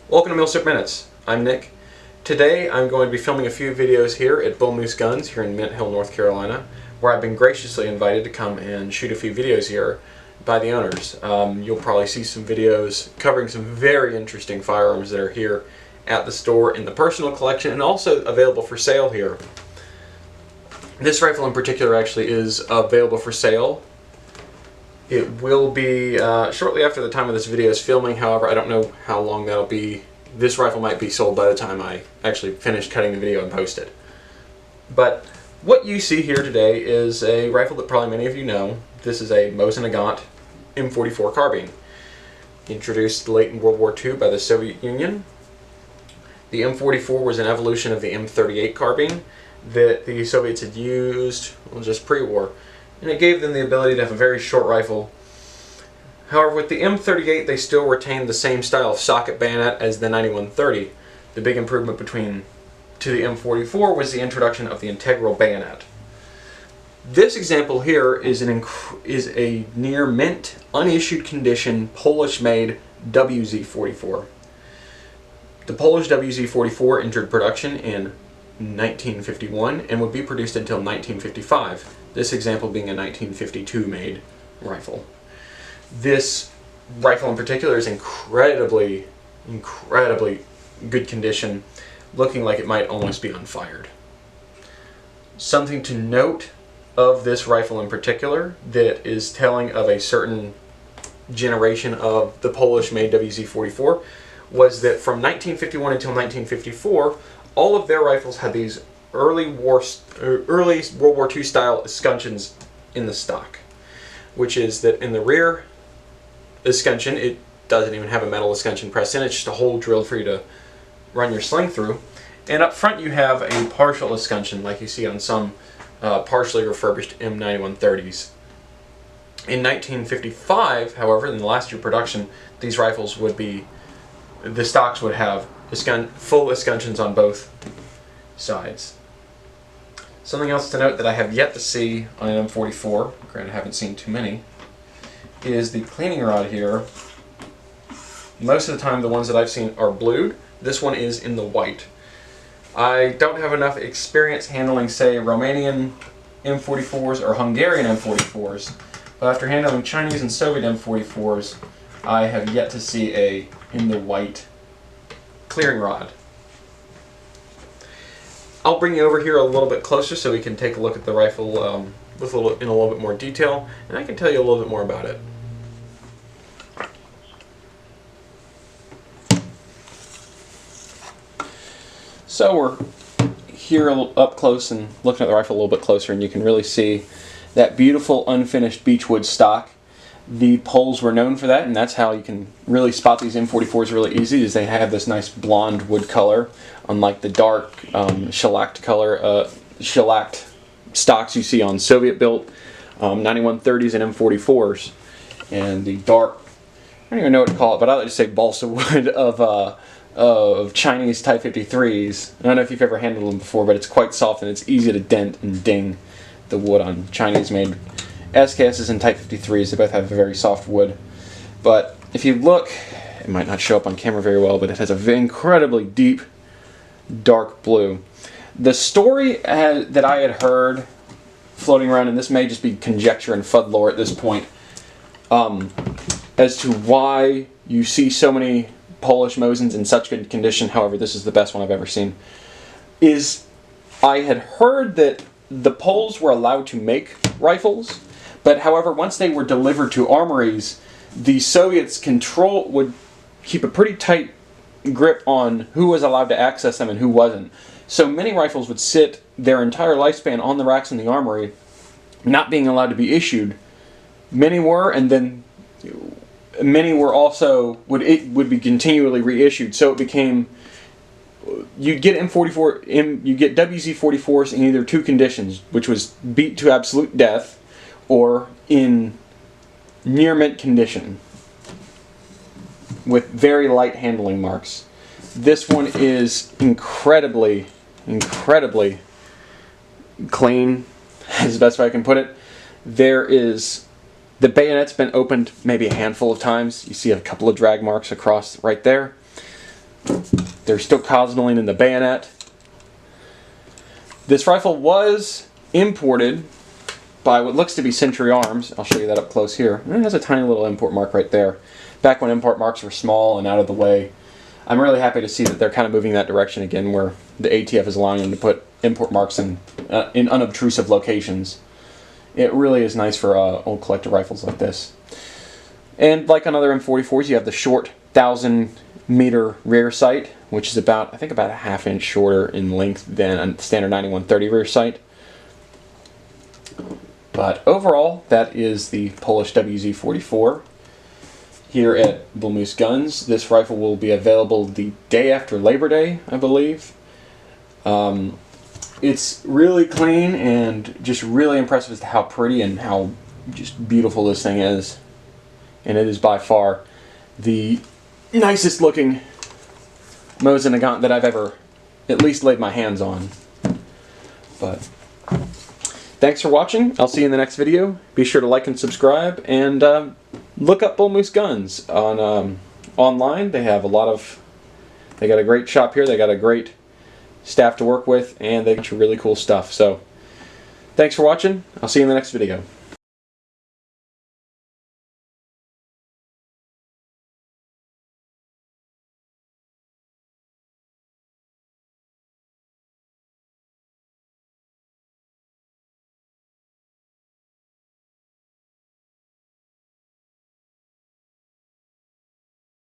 Welcome to Millstrip Minutes. I'm Nick. Today I'm going to be filming a few videos here at Bull Moose Guns here in Mint Hill, North Carolina, where I've been graciously invited to come and shoot a few videos here by the owners. You'll probably see some videos covering some very interesting firearms that are here at the store in the personal collection and also available for sale here. This rifle in particular actually is available for sale. It will be shortly after the time of this video is filming. However, I don't know how long that'll be. This rifle might be sold by the time I actually finish cutting the video and post it. But what you see here today is a rifle that probably many of you know. This is a Mosin Nagant M44 carbine, introduced late in World War II by the Soviet Union. The M44 was an evolution of the M38 carbine that the Soviets had used just pre-war, and it gave them the ability to have a very short rifle. However, with the M38 they still retained the same style of socket bayonet as the 9130. The big improvement to the M44 was the introduction of the integral bayonet. This example here is a near mint, unissued condition, Polish-made WZ-44. The Polish WZ-44 entered production in 1951 and would be produced until 1955. This example being a 1952 made rifle. This rifle in particular is incredibly good condition, looking like it might almost be unfired. Something to note of this rifle in particular that is telling of a certain generation of the Polish-made WZ-44 was that from 1951 until 1954, all of their rifles had these early World War II style escutcheons in the stock, which is that in the rear escutcheon, it doesn't even have a metal escutcheon pressed in, it's just a hole drilled for you to run your sling through. And up front you have a partial escutcheon like you see on some partially refurbished M9130s. In 1955, however, in the last year of production, these rifles the stocks would have full escutcheons on both sides. Something else to note that I have yet to see on an M44, granted I haven't seen too many, is the cleaning rod here. Most of the time the ones that I've seen are blued. This one is in the white. I don't have enough experience handling, say, Romanian M44s or Hungarian M44s, but after handling Chinese and Soviet M44s, I have yet to see a in the white clearing rod. I'll bring you over here a little bit closer so we can take a look at the rifle in a little bit more detail, and I can tell you a little bit more about it. So we're here up close and looking at the rifle a little bit closer, and you can really see that beautiful unfinished beechwood stock. The Poles were known for that, and that's how you can really spot these M44s really easy, is they have this nice blonde wood color, unlike the dark shellacked stocks you see on Soviet-built 9130s and M44s, and the dark, I don't even know what to call it, but I like to say balsa wood of Chinese Type 53s. I don't know if you've ever handled them before, but it's quite soft and it's easy to dent and ding the wood on Chinese-made SKSs and Type 53s. They both have a very soft wood. But if you look, it might not show up on camera very well, but it has an incredibly deep, dark blue. The story that I had heard floating around, and this may just be conjecture and FUD lore at this point, as to why you see so many Polish Mosins in such good condition, however this is the best one I've ever seen, is I had heard that the Poles were allowed to make rifles, but however once they were delivered to armories, the Soviets would keep a pretty tight grip on who was allowed to access them and who wasn't. So many rifles would sit their entire lifespan on the racks in the armory, not being allowed to be issued. Many were, and then many were also would be continually reissued. So it became, you'd get you get WZ-44s in either two conditions, which was beat to absolute death or in near mint condition with very light handling marks. This one is incredibly clean, as best I can put it. The bayonet's been opened maybe a handful of times. You see a couple of drag marks across right there. They're still cosmoline in the bayonet. This rifle was imported by what looks to be Century Arms. I'll show you that up close here. It has a tiny little import mark right there. Back when import marks were small and out of the way. I'm really happy to see that they're kind of moving that direction again, where the ATF is allowing them to put import marks in unobtrusive locations. It really is nice for old collector rifles like this. And like on other M44s, you have the short 1,000-meter rear sight, which is about, I think, about a half-inch shorter in length than a standard 9130 rear sight. But overall, that is the Polish WZ-44 here at Bull Moose Guns. This rifle will be available the day after Labor Day, I believe. It's really clean and just really impressive as to how pretty and how just beautiful this thing is. And it is by far the nicest looking Mosin Nagant that I've ever at least laid my hands on. But thanks for watching. I'll see you in the next video. Be sure to like and subscribe, and look up Bull Moose Guns on online. They have they got a great shop here. They got a great staff to work with, and they got you really cool stuff. So thanks for watching. I'll see you in the next video.